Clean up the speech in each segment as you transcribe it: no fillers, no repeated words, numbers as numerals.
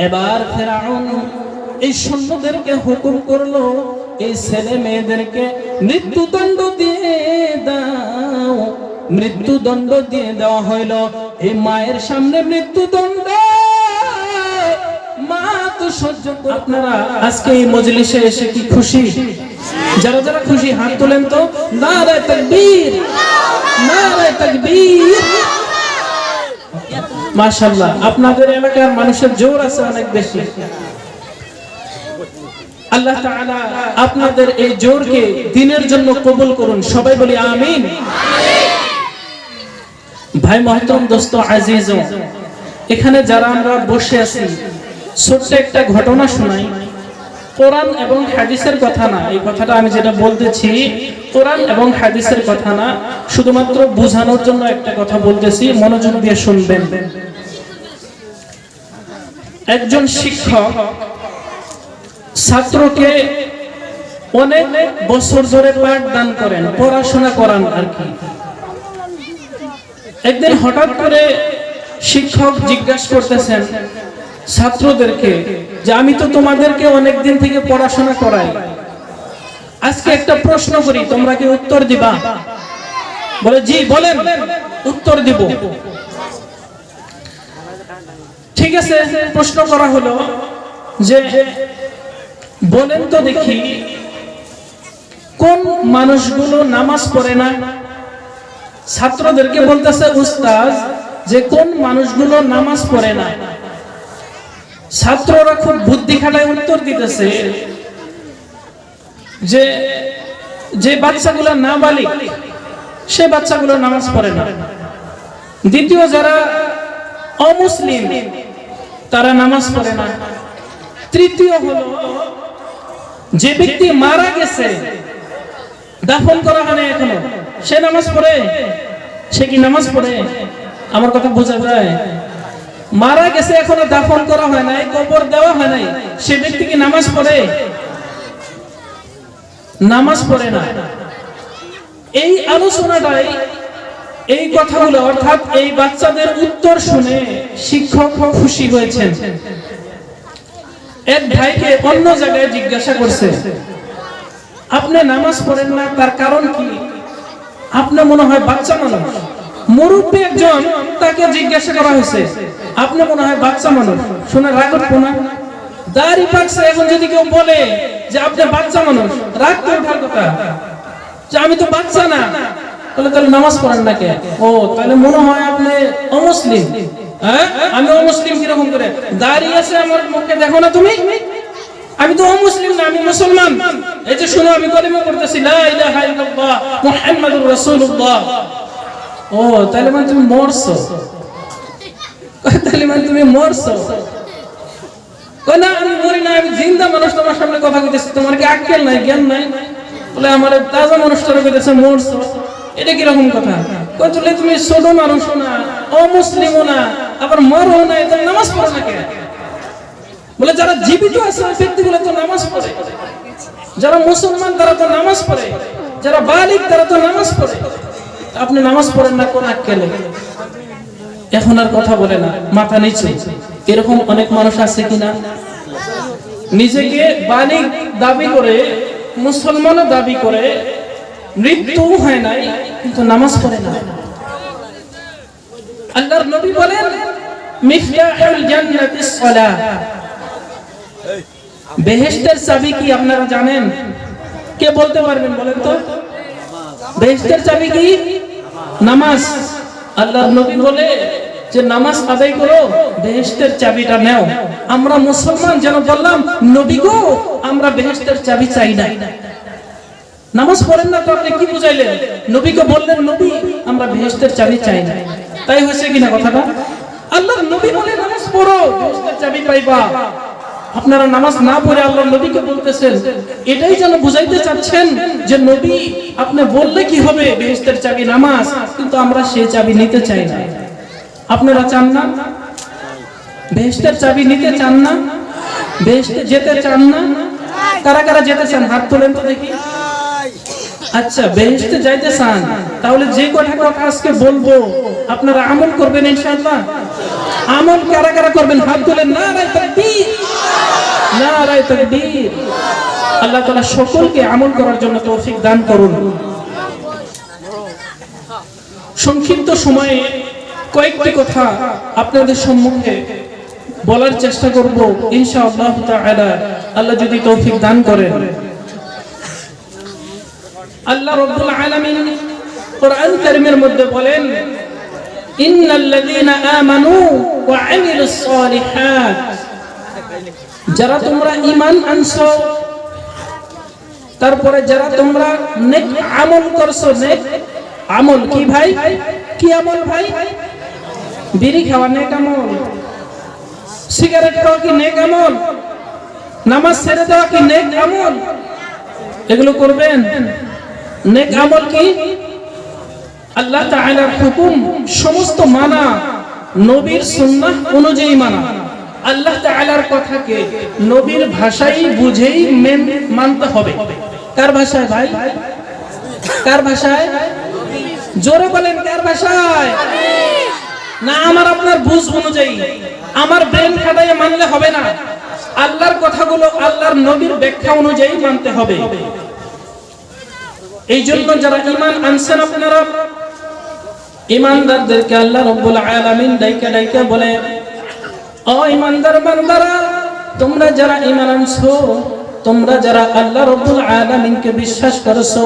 এবার ফেরাউন এই সৈন্যদেরকে হুকুম করলো, এই ছেলে মেয়েদেরকে মৃত্যুদণ্ড দিয়ে দাও। মৃত্যুদণ্ড দিয়ে দেওয়া হইল। এই মায়ের সামনে মৃত্যুদণ্ড, মা তো সহ্য করে। আপনারা আজকে এই মজলিসে এসে কি খুশি? যারা যারা খুশি হাত তোলেন তো। নারায়ে তাকবীর, নারায়ে তাকবীর। মাশাআল্লাহ, আপনাদের এলাকার মানুষের জোর আছে অনেক বেশি। আল্লাহ তাআলা আপনাদের এই জোরকে দ্বীনের জন্য কবুল করুন। সবাই বলি আমিন। ভাই মহতরম, দোস্ত আজিজ, এখানে যারা আমরা বসে আছি, ছোট্ট একটা ঘটনা শোনাই। কোরআন এবং হাদিসের কথা না, এই কথাটা আমি যেটা বলতেছি কোরআন এবং হাদিসের কথা না, শুধুমাত্র বোঝানোর জন্য একটা কথা বলতেছি, মনোযোগ দিয়ে শুনবেন। একজন শিক্ষক ছাত্রকে অনেক বছর ধরে পাঠদান করেন, পড়াশোনা করান আর কি। একদিন হঠাৎ করে শিক্ষক জিজ্ঞাসা করতেছেন ছাত্রদেরকে যে আমি তো তোমাদেরকে অনেক দিন থেকে পড়াশোনা করাই, আজকে একটা প্রশ্ন করি, তোমরা কি উত্তর দিবা? বলে জি বলেন, উত্তর দিব। ঠিক আছে, প্রশ্ন করা হলো যে বলেন তো দেখি কোন মানুষগুলো নামাজ পড়ে না? ছাত্রদেরকে বলতেছে উস্তাদ যে কোন মানুষগুলো নামাজ পড়ে না। ছাত্ররা খুব বুদ্ধি খাটায় উত্তর দিতেছে যে যে বাচ্চাগুলো নাবালিগ সে বাচ্চাগুলো নামাজ পড়ে না। দ্বিতীয় যারা অমুসলিম তারা নামাজ পড়ে না। তৃতীয় হলো যে ব্যক্তি মারা গেছে, দাফন করা হয় না এখনো, সে নামাজ পড়ে? সে কি নামাজ পড়ে? আমার কথা বোঝা যায়? মারা গেছে, এখনো দাফন করা হয় নাই, কবর দেওয়া হয় নাই, সে ব্যক্তি কি নামাজ পড়ে? নামাজ পড়ে না। এই আলোচনাটাই, এই কথাগুলো, অর্থাৎ এই বাচ্চাদের উত্তর শুনে শিক্ষক খুশি হয়েছেন। এক ভাইকে অন্য জায়গায় জিজ্ঞাসা করছে আপনি নামাজ পড়েন না, তার কারণ কি? আপনি মনে হয় বাচ্চা মানুষ। মুরব্বী একজন, তাকে জিজ্ঞাসা করা হয়েছে আপনি মনে হয় বাচ্চা মানুষ। শুনে রাগ করবো না? দাড়ি পাকছে, এখন যদি কেউ বলে যে আপনি বাচ্চা মানুষ, রাগ করে ওঠার কথা যে আমি তো বাচ্চা না, তাহলে নামাজ পড়েন না কে? ও তাহলে মনে হয় আপনি অমুসলিম। হ্যাঁ, আমি অমুসলিম কিরকম করে? দাড়ি আছে আমার মুখে, দেখো না তুমি? আমি তো অমুসলিম না, আমি মুসলমান। এই যে শুনো, আমি কলিমা পড়তেছি লা ইলাহা ইল্লাল্লাহ মুহাম্মাদুর রাসূলুল্লাহ। ও তাহলে মানে তুমি মরছো? তাহলে মানে তুমি মরছো? কই না, আমি মরি না, আমি জিন্দা মানুষ, তোমার সামনে কথা কইতেছি, তোমার কি আক্কেল নাই, জ্ঞান নাই? বলে আমার তাজা মানুষটারে কইতেছে মরছো, এটা কি রকম কথা? কই তুলে তুমি ছোট মানুষও না, অমুসলিমও না, আবার মরো না, এটা নামাজ পড়ো না কেন? বলে যারা জীবিত আছে ওই ব্যক্তিগুলো তো নামাজ পড়ে, যারা মুসলমান তারা তো নামাজ পড়ে, যারা বালিগ তারা তো নামাজ পড়ে, আপনি নামাজ পড়েন না কোন আক্কেলে? এখন আর কথা বলে না, মাথা নিচে। এরকম অনেক মানুষ আছে কিনা নিজেকে বালিগ দাবি করে, মুসলমানও দাবি করে, মৃত্যু হয় নাই কিন্তু নামাজ পড়ে না। আল্লাহর নবী বলেন মিফতাহুল জান্নাতিস সালাহ, বেহেশতের চাবি কি আপনারা জানেন? কে বলতে পারবেন বলেন তো? বেহেশতের চাবি কি? নামাজ। আল্লাহর নবী বলে যে নামাজ আদায় করো, বেহেশতের চাবিটা নাও। আমরা মুসলমান যেন বললাম নবী গো আমরা বেহেশতের চাবি চাই না। নামাজ পড়েন না তো আপনি কি বুঝাইলেন? নবীকে বললেন নবী আমরা বেহেশতের চাবি চাই না। তাই হয়েছে কিনা কথাটা? আল্লাহর নবী বলে নামাজ পড়ো, বেহেশতের চাবি পাইবা। আপনারা নামাজ না পড়ে আল্লাহর নবীকে বলতেছেন, এটাই যেন বুঝাইতে চাচ্ছেন যে নবী আপনি বললে কি হবে, বেহেশতের চাবি নামাজ, কিন্তু আমরা সেই চাবি নিতে চাই না। আপনারা চান না? বেহেশতের চাবি নিতে চান না? বেহেশতে যেতে চান না? কারা কারা যেতে চান হাত তোলেন তো দেখি। আচ্ছা, বেহেশতে যাইতে চান, তাহলে যে কথা আজকে বলবো আপনারা আমল করবেন ইনশাআল্লাহ? আমল কারা কারা করবেন? হাত তুলেন। নারায়ে তাকবীর, নারায়ে তাকবীর। আল্লাহ তাআলা সকলকে আমল করার জন্য তৌফিক দান করুন। সংক্ষিপ্ত সময়ে কয়েকটি কথা আপনাদের সম্মুখে বলার চেষ্টা করব ইনশাআল্লাহ তাআলা, আল্লাহ যদি তৌফিক দান করেন। আল্লাহ রাব্বুল আলামিন কোরআন কারীমের মধ্যে বলেন, ইন্নাল্লাযীনা আমানু ওয়া আমিলুস সালিহাত, যারা তোমরা ঈমান আনছো, তারপরে যারা তোমরা নেক আমল করছো। নেক আমল কি ভাই? কি আমল ভাই? বিড়ি খাওয়া নেক আমল, সিগারেট খাওয়া কি নেক আমল, নামাজ ছেড়ে দেওয়া কি নেক আমল? এগুলো করবেন। নেক আমল কি? আল্লাহ তাআলার হুকুম সমস্ত মানা, নবীর সুন্নাহ অনুযায়ী মানা, আল্লাহ তাআলার কথাকে নবীর ভাষায় বুঝেই মানতে হবে। কার ভাষায় ভাই? কার ভাষায়? জোরে বলেন, কার ভাষায়? না আমার আপনার বুঝ অনুযায়ী, আমার ব্রেন খাটাইয়ে মানলে হবে না। আল্লাহর কথাগুলো আল্লাহর নবীর ব্যাখ্যা অনুযায়ী মানতে হবে। এই জন্য যারা ঈমান আনছেন, আপনারা ঈমানদারদেরকে আল্লাহ রাব্বুল আলামিন ডাইকা ডাইকা বলে, ও ঈমানদার বান্দারা, তোমরা যারা ঈমান আনছো, তোমরা যারা আল্লাহ রাব্বুল আলামিনকে বিশ্বাস করছো,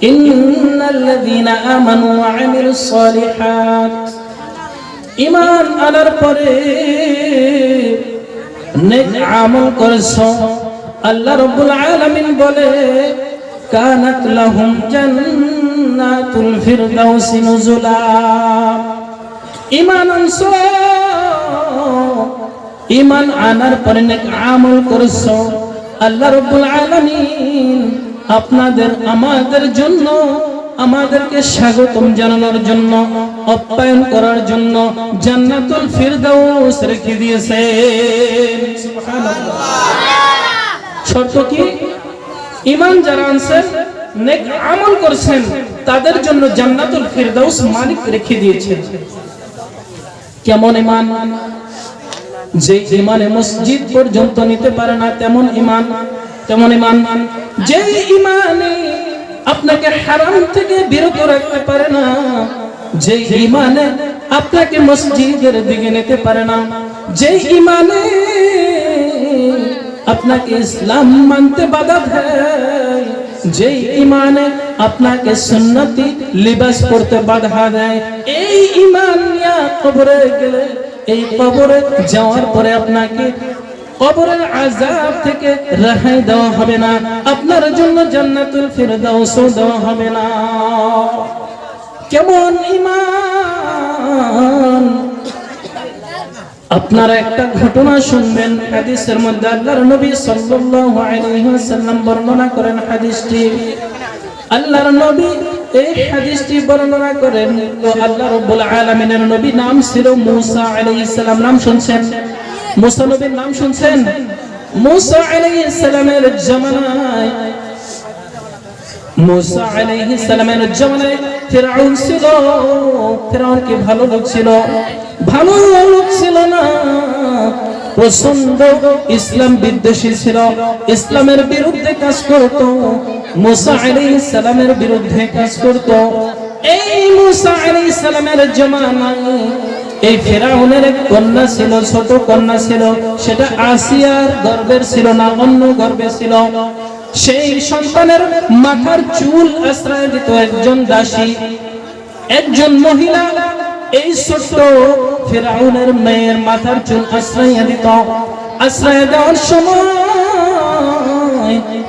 ইন্নাল্লাযীনা আমানু ওয়া আমিলুস সালিহাত, ঈমান আনার পরে নেক আমল করছো, আল্লাহ রাব্বুল আলামিন বলে, কানাত লাহুম জান্নাতুল ফিরদাউসি নুজুলা। ঈমান আনছো, ঈমান আনার পরে নেক আমল করছো, আল্লাহ রাব্বুল আলামিন আপনাদের আমাদের জন্য, আমাদেরকে স্বাগতম জানানোর জন্য, আপ্যায়ন করার জন্য জান্নাতুল ফিরদাউস রেখে দিয়েছেন। সুবহানাল্লাহ। শর্ত কি? ঈমান যারা আনছেন, নেক আমল করছেন, তাদের জন্য জান্নাতুল ফিরদাউস মালিক রেখে দিয়েছেন। কেমন ঈমান? যে ঈমানে মসজিদ পর্যন্ত নিতে পারে না তেমন ঈমান, তেমন ঈমান। যে ঈমানে আপনাকে হারাম থেকে বিরত রাখতে পারে না, যে ঈমানে আপনাকে মসজিদের দিকে নিতে পারে না, যে ঈমানে আপনাকে ইসলাম মানতে বাধা দেয়, যে ঈমানে আপনাকে সুন্নতি লিবাস পরতে বাধা দেয়, এই ঈমান নিয়ে কবরে গেলে, এই কবরে যাওয়ার পরে আপনাকে কবরের আযাব থেকে রেহাই দেওয়া হবে না, আপনার জন্য জান্নাতুল ফিরদাউস দেওয়া হবে না। কেমন ঈমান? আপনারা একটা ঘটনা শুনবেন, হাদিসের মধ্যে আল্লাহর নবী সাল্লাল্লাহু আলাইহি ওয়াসাল্লাম বর্ণনা করেন হাদিসটি। আল্লাহর নবী এই হাদিসটি বর্ণনা করেন, তো আল্লাহ রাব্বুল আলামিনের নবী নাম ছিল মুসা আলাইহিস সালাম। নাম শুনছেন? মুসা নবীর নাম শুনছেন? মুসা আলাইহিস সালামের জামানায়, মুসা আলাইহিস সালামের জামানায় ফিরআউন ছিল। ফিরআউন কি ভালো লোক ছিল? ভালো লোক ছিল না, প্রচন্ড ইসলাম বিদ্বেষী ছিল, ইসলামের বিরুদ্ধে কাজ করত, মুসা আলাইহিস সালামের বিরুদ্ধে কাজ করত। এই মুসা আলাইহিস সালামের জামানায় এই ফিরআউনের এক কন্যা ছিল, ছোট কন্যা ছিল, সেটা আসিয়ার গর্ভের ছিল না, অন্য গর্ভে ছিল। সেই সন্তানের মাথার চুল আশ্রয় দিত একজন দাসী, একজন মহিলা। এই ছোট্ট ফিরআউনের মেয়ের মাথার চুল আশ্রয় দিত। আশ্রয় দেওয়ার সময়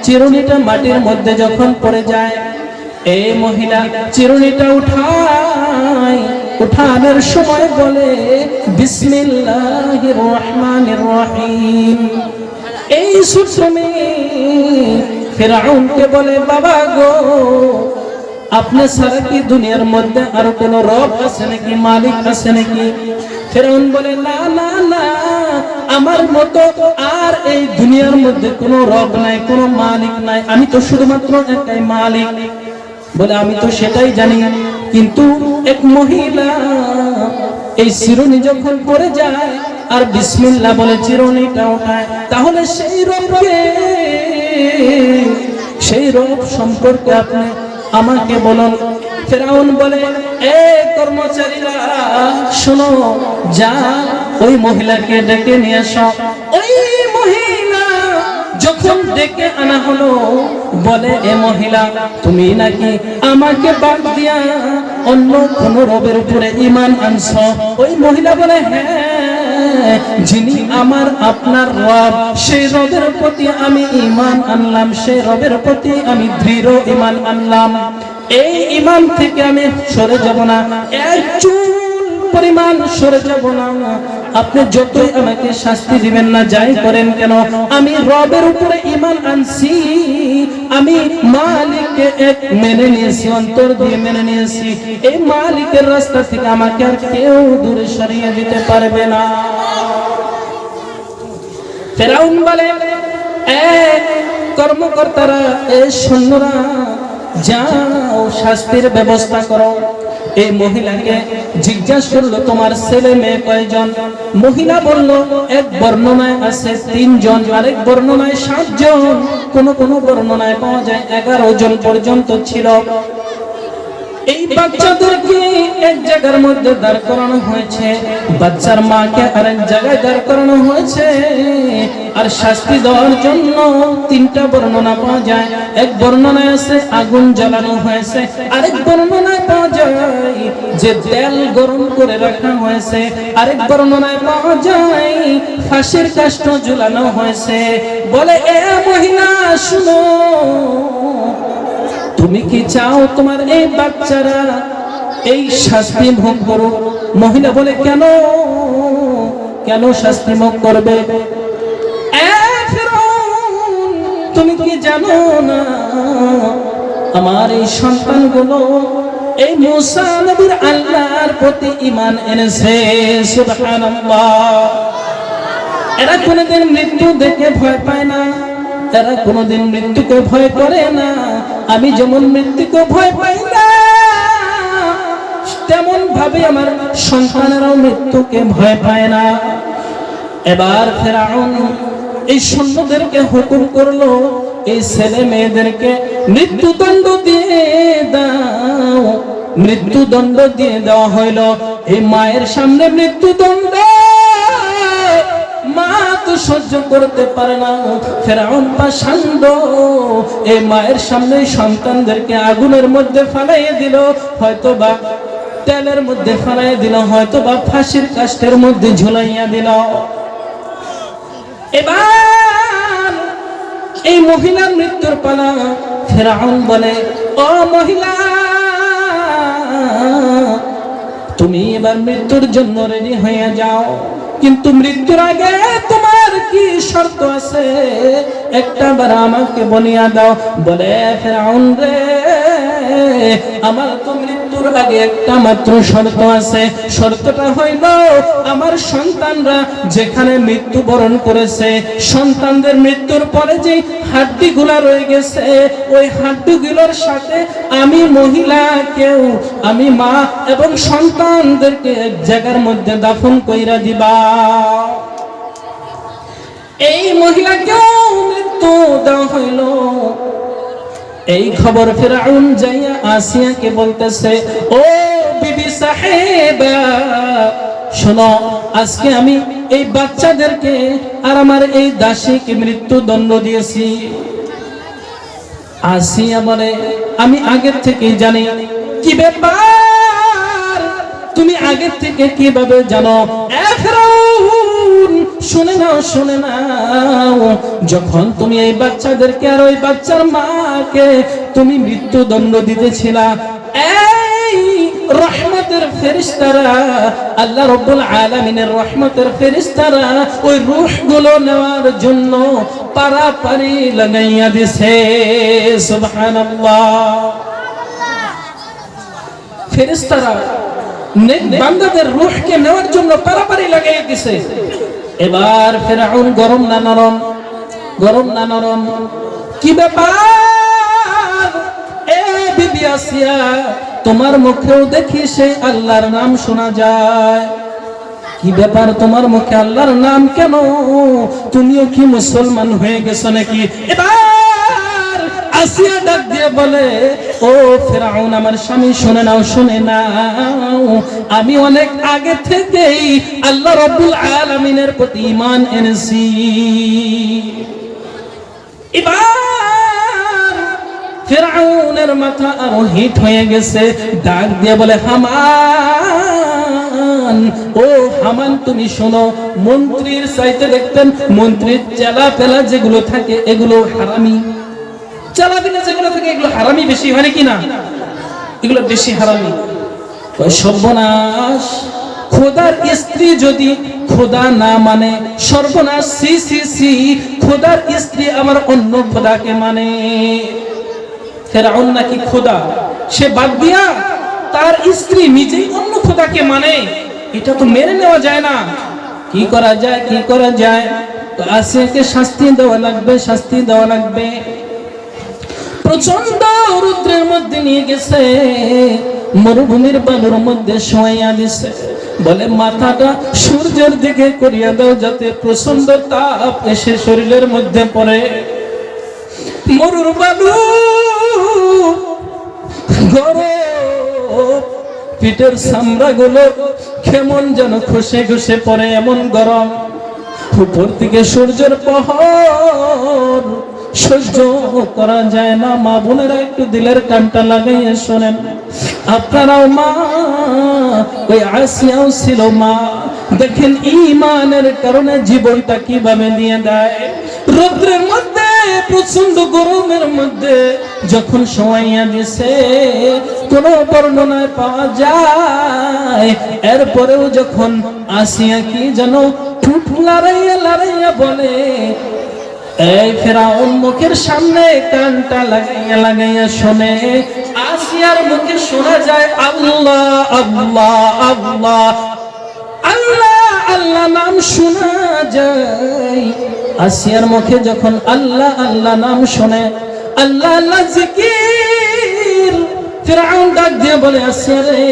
চিরুনিটা মাটির মধ্যে যখন পড়ে যায়, এই মহিলা চিরুনিটা উঠায়, উঠানোর সময় বলে বিসমিল্লাহির রহমানির রহিম। এই ছোট্ট মেয়ে ফিরআউনকে বলে, বাবা গো, আপনি ছাড়া কি দুনিয়ার মধ্যে আর কোন রব আছে নাকি, মালিক আছে নাকি? ফিরআউন বলে, না না না, আমার মতো আর এই দুনিয়ার মধ্যে কোনো রব নাই, কোনো মালিক নাই, আমি তো শুধুমাত্র একটাই মালিক। বলে, আমি তো সেটাই জানি, কিন্তু এক মহিলা এই চিরুনি যখন পড়ে যায় আর বিসমিল্লাহ বলে চিরুনিটা ওঠায়, তাহলে সেই রব সম্পর্কে আপনি আমাকে বলুন। ফেরাউন বলে, এ কর্মচারীরা শোনো, যা ওই মহিলাকে ডেকে নিয়ে এসো। ওই মহিলা যখন ডেকে আনা হলো, বলে, এ মহিলা, তুমি নাকি আমাকে বাদ দিয়া অন্য কোন রবের উপরে ঈমান আনছো? ওই মহিলা বলে, হ্যাঁ, যিনি আমার আপনার রব, সেই রবের প্রতি আমি ঈমান আনলাম, সেই রবের প্রতি আমি দৃঢ় ঈমান আনলাম। এই ঈমান থেকে আমি সরে যাব না, এক চুল পরিমাণ সরে যাব না। আপনি যতই আমাকে শাস্তি দিবেন না, যাই করেন কেন, আমি রবের উপরে ঈমান আনছি, আমি মালিককে এক মেনে নিয়েছি, অন্তর দিয়ে মেনে নিয়েছি। এই মালিকের রাস্তা থেকে আমাকে আর কেউ দূরে সরিয়ে দিতে পারবে না। ফেরাউন বলে, এ কর্মকর্তারা, এ সৈন্যরা, যাও শাস্তির ব্যবস্থা করো। এই মহিলাকে জিজ্ঞাসা করলো, তোমার ছেলে মেয়ে কয়জন? মহিলা বলল, এক বর্ণনায় আছে 3 জন, আরেক বর্ণনায় 7 জন, কোন কোন বর্ণনায় পাওয়া যায় 11 জন পর্যন্ত ছিল। এই বাচ্চাদেরকে এক জায়গার মধ্যে দাঁড় করানো হয়েছে, বাচ্চার মাকে আরেক জায়গায় দাঁড় করানো হয়েছে। আর শাস্তি দেওয়ার জন্য 3টা বর্ণনা পাওয়া যায়। এক বর্ণনায় আছে আগুন জ্বালানো হয়েছে, আরেক বর্ণনায় পাওয়া যায় যে তেল গরম করে রাখা হয়েছে, আরেক বর্ণনায় পাওয়া যায় ফাঁসির কাষ্ঠ ঝুলানো হয়েছে। বলে, এ মহিলা শুনো, তুমি কি চাও তোমার এই বাচ্চারা এই শাস্তি ভোগ করুক? মহিলা বলে, কেন কেন শাস্তি ভোগ করবে? তুমি কি জানো না আমার এই সন্তানগুলো এই মুসা নবীর আল্লাহর প্রতি ঈমান এনেছে? সুবহানাল্লাহ। এরা কোনদিন মৃত্যু দেখে ভয় পায় না, এরা কোনদিন মৃত্যুকে ভয় করে না। আমি যেমন মৃত্যুকে ভয় পাই না, তেমন ভাবে আমার সন্তানেরাও মৃত্যুকে ভয় পায় না। এবার ফেরাউন এই সৈন্যদেরকে হুকুম করলো, এই ছেলে মেয়েদেরকে মৃত্যুদণ্ড দিয়ে দাও। মৃত্যুদণ্ড দিয়ে দেওয়া হইল। এই মায়ের সামনে মৃত্যুদণ্ড, মা তো সহ্য করতে পারে না। ফেরাউন পাষণ্ড এই মায়ের সামনে সন্তানদেরকে আগুনের মধ্যে ফেলাইয়ে দিল, হয়তো বা তেলের মধ্যে ফেলাইয়ে দিল, হয়তো বা ফাঁসির কাষ্ঠের মধ্যে ঝুলাইয়া দিল। এবার এই মহিলার মৃত্যুর পালা। ফেরাউন বলে, ও মহিলা, তুমি এবার মৃত্যুর জন্য রেডি হয়ে যাও, কিন্তু মৃত্যুর আগে তোমার কি শর্ত আছে একটা বার আমাকে বলিয়া দাও। বলে, ফেরাউন রে, আমার তো মৃত্যুর আগে একটা মাত্র শর্ত আছে। শর্তটা হইল, আমার সন্তানরা যেখানে মৃত্যুবরণ করেছে, সন্তানদের মৃত্যুর পরে যে হাড্ডিগুলা রয়ে গেছে, ওই হাড্ডিগুলোর সাথে আমি মহিলাকেও, আমি মা এবং সন্তানদেরকে এক জায়গার মধ্যে দাফন কইরা দিবা। এই মহিলাকেও মৃত্যু দেওয়া হইল। এই খবর ফেরাউন যাইয়া আসিয়াকে বলতেছে, ও বিবি সাহেবা, শোনো, আজকে আমি এই বাচ্চাদেরকে আর আমার এই দাসীকে মৃত্যুদণ্ড দিয়েছি। আসিয়া বলে, আমি আগের থেকেই জানি। কি ব্যাপার, তুমি আগের থেকে কিভাবে জানো? শুনে নাও, শুনে নাও, যখন তুমি এই বাচ্চাদেরকে আর ওই বাচ্চার মাকে তুমি মৃত্যুদণ্ড দিতেছিলা, এই রহমতের ফেরেশতারা, আল্লাহ রাব্বুল আলামিনের রহমতের ফেরেশতারা ওই রূহগুলো নেওয়ার জন্য পারাপারি লাগাইয়া দিছে। সুবহানাল্লাহ। ফেরেশতারা নেক বান্দাদের রূহকে নেওয়ার জন্য পারাপারি লাগাইয়া দিছে। এবার ফেরাউন গরম না নরম, গরম না নরম, কি ব্যাপার? এ বিবি আসিয়া, তোমার মুখেও দেখি সেই আল্লাহর নাম শোনা যায়। কি ব্যাপার, তোমার মুখে আল্লাহর নাম কেন? তুমিও কি মুসলমান হয়ে গেছো নাকি? এবার আসিয়া ডাক দিয়ে বলে, ও ফেরাউন, আমার স্বামী, শুনে নাও, শুনে নাও, আমি অনেক আগে থেকেই আল্লাহ রাব্বুল আলামিনের প্রতি ঈমান এনেছি। এবার ফেরাউনের মাথা আরো হিট হয়ে গেছে, ডাক দিয়ে বলে, হামান, ও হামান, তুমি শোনো, মন্ত্রীর চাইতে দেখতেন মন্ত্রীর চেলা পেলা যেগুলো থাকে এগুলো হারামি, চেলা পেলা যেগুলো থাকে এগুলো হারামি বেশি হয় কি না? এগুলো বেশি হারামি। ওই সর্বনাশ, খোদার স্ত্রী যদি খোদা না মানে সর্বনাশ, সি সি সি, খোদার স্ত্রী আমার অন্য খোদাকে মানে। ফেরাউন নাকি খোদা, সে বাদ দিয়া তার স্ত্রী নিজেই অন্য খোদাকে মানে, এটা তো মেনে নেওয়া যায় না। কি করা যায়, কি করা যায়? তো আসিয়াকে শাস্তি দেওয়া লাগবে, শাস্তি দেওয়া লাগবে। প্রচন্ড রৌদ্রের মধ্যে নিয়ে গেছে, মরুভূমির বালুর মধ্যে শোয়াইয়া দিছে, বলে মাথাটা সূর্যের দিকে করিয়া দাও যাতে প্রচন্ড তাপ এসে শরীরের মধ্যে পড়ে। মরুর বালু গরম, পিঠের চামড়া গুলো কেমন যেন খসে খসে পড়ে, এমন গরম। উপর থেকে সূর্যের প্রহর সহ্য করা যায় না। মা বোনেরা একটু দিলের কানটা লাগাইয়া শোনেন, আপনারাও মা, ওই আসিয়াও ছিল মা। দেখেন ঈমানের কারণে জীবনটা কিভাবে দিয়ে দেয়। রৌদ্রের মধ্যে, প্রচন্ড গরমের মধ্যে যখন শোয়াইয়া দিছে, কোন বর্ণনায় পাওয়া যায়, এরপরেও যখন আসিয়া কি যেন ঠুট লড়াইয়া লড়াইয়া বলে, এই ফেরাউন মুখের সামনে কানটা লাগাইয়া লাগাইয়া শোনে, আসিয়ার মুখে শোনা যায় আল্লাহ আল্লাহ আল্লাহ আল্লাহ আল্লাহ নাম শোনা যায়। আসিয়ার মুখে যখন আল্লাহ আল্লাহ নাম শোনে, আল্লাহ আল্লাহ জিকির, ফেরাউন ডাক দিয়ে বলে, আসিয়া রে,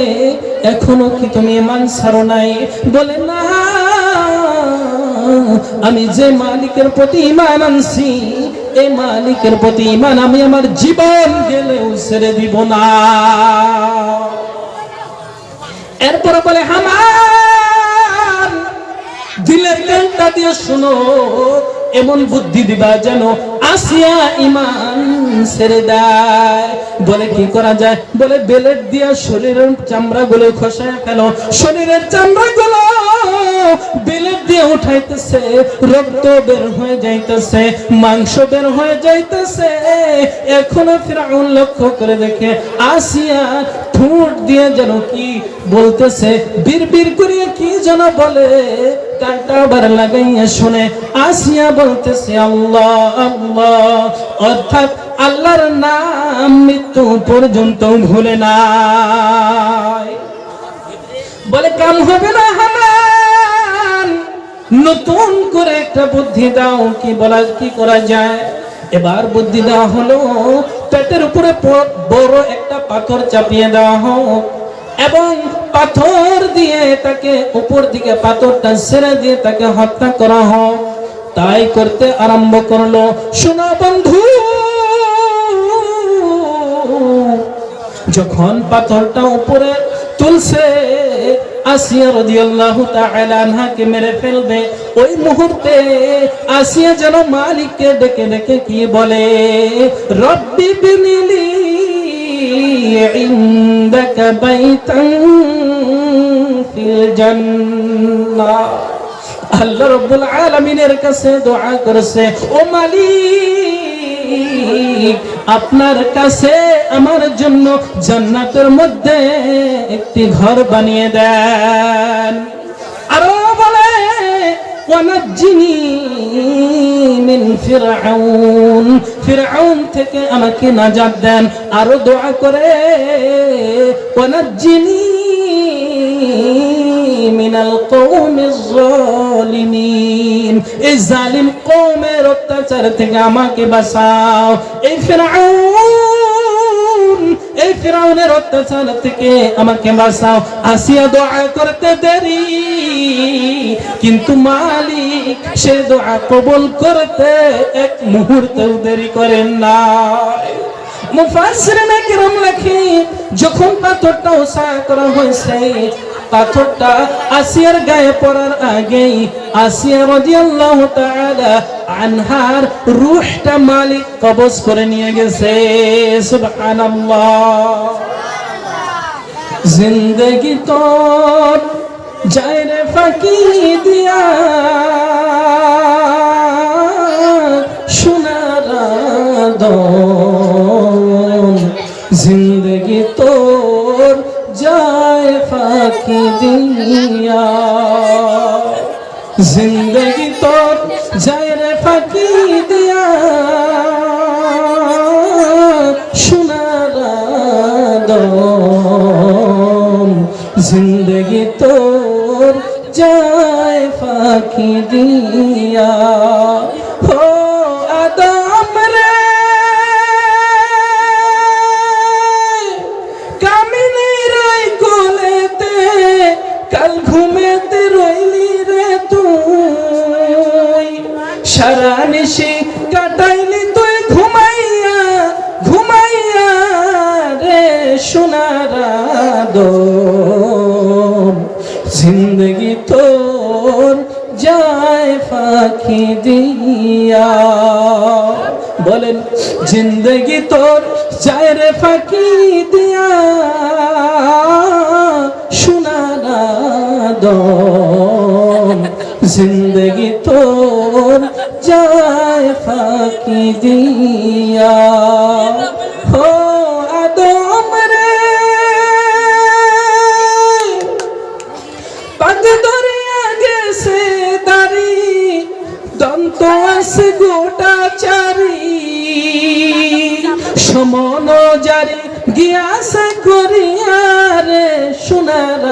এখনো কি তুমি ঈমান ছাড়ো নাই? বলে, না, আমি যে মালিকের প্রতি ঈমান আনছি, এই মালিকের প্রতি ঈমান আমি আমার জীবন গেলেও ছেড়ে দিব না। এরপর বলে, হামান, দিলের কানটা দিয়ে শোনো, এমন বুদ্ধি দিবা যেন আসিয়া ঈমান ছেড়ে দেয়। বলে, কি করা যায়? বলে, বেলেট দিয়া শরীরের চামড়া গুলো খসায় ফেলো। শরীরের চামড়া গুলো বেলেট দিয়ে উঠাইতেছে, রক্ত বের হয়ে যাইতেছে, মাংস বের হয়ে যাইতেছে। এখনো ফিরআউন লক্ষ্য করে দেখে আসিয়া ঠোঁট দিয়ে যেন কি বলতেছে, বিড়বিড় করিয়া কি যেন বলে, কানটা আবার লাগাইয়া শুনে আসিয়া বলতেছে আল্লাহ আল্লাহ, অর্থাৎ আল্লাহর নাম মৃত্যু পর্যন্ত ভুলে নাই। বলে, কাম হবে না হামান, নতুন করে একটা বুদ্ধি দাও, কি বলা, কি করা যায়? এবার বুদ্ধি দেওয়া হলো, পেটের উপরে বড় একটা পাথর চাপিয়ে দেওয়া হোক এবং পাথর দিয়ে তাকে উপর দিকে পাথরটা ছেড়ে দিয়ে তাকে হত্যা করা হোক। তাই করতে আরম্ভ করলো। শোনো বন্ধু, যখন পাথরটা উপরে তুলছে, আসিয়া রাদিয়াল্লাহু তাআলা আনহাকে মেরে ফেলবে, ওই মুহূর্তে আসিয়া যেন মালিককে ডেকে ডেকে কি বলে, রব্বি বিনিলি ইনদাকা বাইতান ফিল জান্নাহ। আল্লাহ রাব্বুল আলামিনের কাছে দোয়া করেছে, ও মালিক, আপনার কাছে আমার জন্য জান্নাতের মধ্যে একটি ঘর বানিয়ে দেন। আরো বলে, ওয়ানাজ্জিনি মিন ফিরআউন, ফিরআউন থেকে আমাকে নাজাত দেন। আরো দোয়া করে, ওয়ানাজ্জিনি মিনাল কওমিজ যালিমিন, এই জালিম কওমের অত্যাচার থেকে আমাকে বাঁচাও। এই ফিরআউন এই ফিরাউনের অত্যাচার থেকে আমাকে বাঁচাও। আসিয়া দোয়া করতে দেরি, কিন্তু মালিক সে দোয়া কবুল করতে এক মুহূর্তেও দেরি করেন না। মুফাসসিরিনে কিরাম লেখেন, যখন পাথরটা উঁচা করা হয়েছে, পাথরটা আসিয়ার গায়ে পড়ার আগেই আসিয়া রাদিয়াল্লাহু তাআলা আনহার রূহটা মালিক কবজ করে নিয়ে গেছে। সুবহানাল্লাহ। জিন্দেগি তোর যায় রে ফাঁকি দিয়া, সোনার আদম জিন্দেগি তোর যায় ফাঁকি দিয়া, জিন্দেগি তোর যায় রে ফাঁকি দিয়া, সোনার আদম জিন্দেগি তোর যায় ফাঁকি দিয়া। ও আদম রে কামিনীর কোলেতে কাল ঘুমেতে রইলি রে তুই, সারা নিশি কাটাইলি তুই ঘুমাইয়া ঘুমাইয়া রে সোনার আদম জিন্দেগি তোর যায় ফাঁকি দিয়া। বলেন জিন্দেগি তোর যায় রে ফাঁকি দিয়া, সোনার আদম জিন্দেগি তোর যায় ফাঁকি দিয়া। ও আদম রে পাদ দরিয়া গেছে দাড়ি, দন্ত আছে গোটা চারি, সমন জারি গিয়াছে করিয়া রে সোনার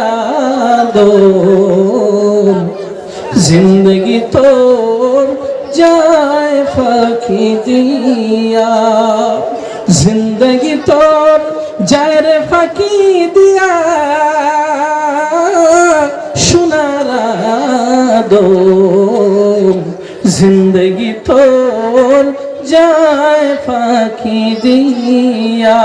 আদম জিন্দেগি তোর যায় ফাঁকি দিয়া, জিন্দেগি তোর যায় রে ফাঁকি দিয়া, সোনার আদম জিন্দেগি তোর যায় ফাঁকি দিয়া।